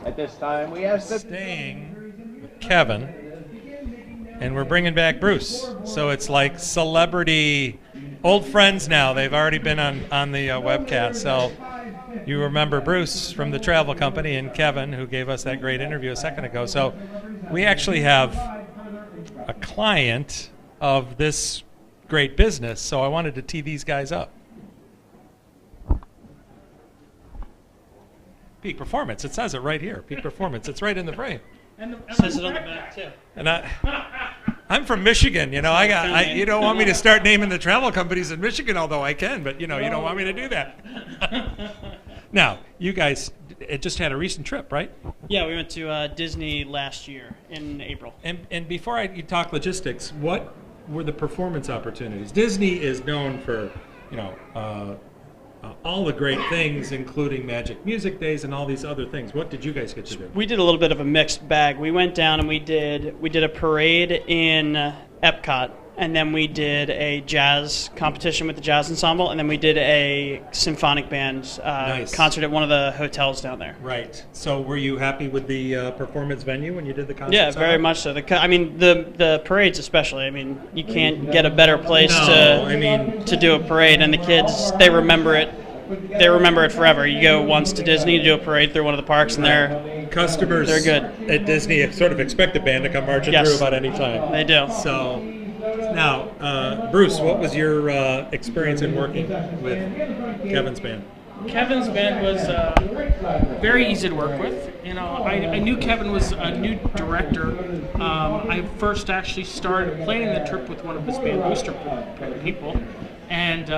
At this time, we ask that Staying with Kevin, and we're bringing back Bruce. So it's like celebrity, old friends now. They've already been on the webcast. So you remember Bruce from the travel company and Kevin, who gave us that great interview a second ago. So we actually have a client of this great business. So I wanted to tee these guys up. Peak Performance. It says it right here. Peak Performance. It's right in the frame. And it says it on the back too. And I'm from Michigan. You know, you don't want me to start naming the travel companies in Michigan, although I can. But you don't want me to do that. Now, you guys, it just had a recent trip, right? Yeah, we went to Disney last year in April. And before you talk logistics, what were the performance opportunities? Disney is known for, all the great things, including Magic Music Days and all these other things. What did you guys get to do? We did a little bit of a mixed bag. We went down and we did a parade in Epcot, and then we did a jazz competition with the jazz ensemble, and then we did a symphonic band concert at one of the hotels down there. Right. So were you happy with the performance venue when you did the concert? Yeah, very much so. The parades especially. I mean, you can't get a better place to do a parade, and the kids, they remember it. They remember it forever. You go once to Disney to do a parade through one of the parks, and they're good. At Disney sort of expect a band to come marching through about any time. They do. So now, Bruce, what was your experience in working with Kevin's band? Kevin's band was very easy to work with. I knew Kevin was a new director. I first actually started planning the trip with one of his band booster people, and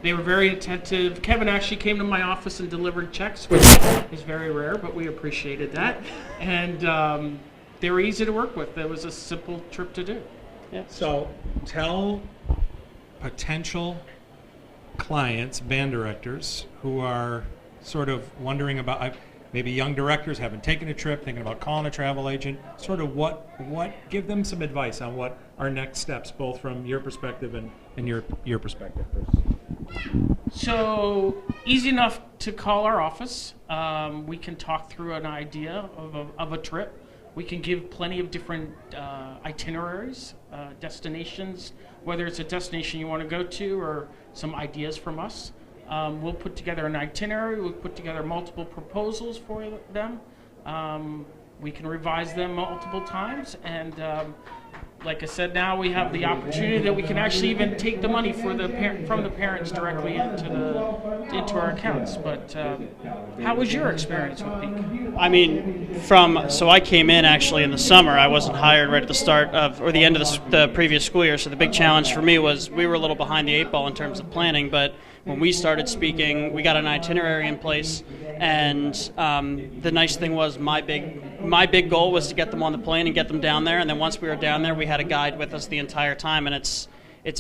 they were very attentive. Kevin actually came to my office and delivered checks, which is very rare, but we appreciated that. And they were easy to work with. It was a simple trip to do. Yeah. So tell potential clients, band directors, who are sort of wondering about, maybe young directors haven't taken a trip, thinking about calling a travel agent, sort of give them some advice on what our next steps, both from your perspective and your perspective. So easy enough to call our office. We can talk through an idea of a trip. We can give plenty of different itineraries, destinations, whether it's a destination you want to go to or some ideas from us. We'll put together an itinerary. We'll put together multiple proposals for them. We can revise them multiple times, and like I said, now we have the opportunity that we can actually even take the money from the parents directly into our accounts. But how was your experience with Peak? I mean, so I came in actually in the summer. I wasn't hired right at the start of or the end of the previous school year. So the big challenge for me was we were a little behind the eight ball in terms of planning. But when we started speaking, we got an itinerary in place, and the nice thing was my big goal was to get them on the plane and get them down there. And then once we were down there, we had a guide with us the entire time, and it's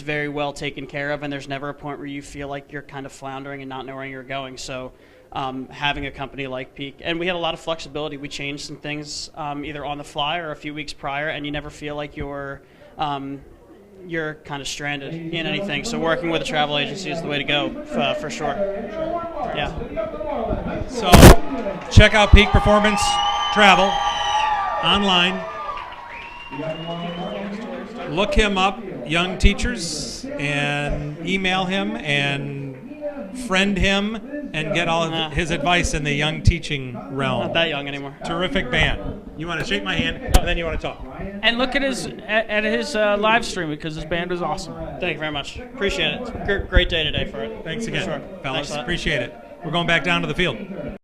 very well taken care of. And there's never a point where you feel like you're kind of floundering and not knowing where you're going. So having a company like Peak, and we had a lot of flexibility. We changed some things either on the fly or a few weeks prior, and you never feel like you're kind of stranded in anything. So working with a travel agency is the way to go, for sure. Yeah. So check out Peak Performance Travel online. Look him up, young teachers, and email him and friend him and get all of his advice in the young teaching realm. Not that young anymore. Terrific band. You want to shake my hand, and then you want to talk. And look at his live stream, because his band is awesome. Thank you very much. Appreciate it. Great day today for it. Thanks again, Sure. fellas. Thanks. Appreciate it. We're going back down to the field.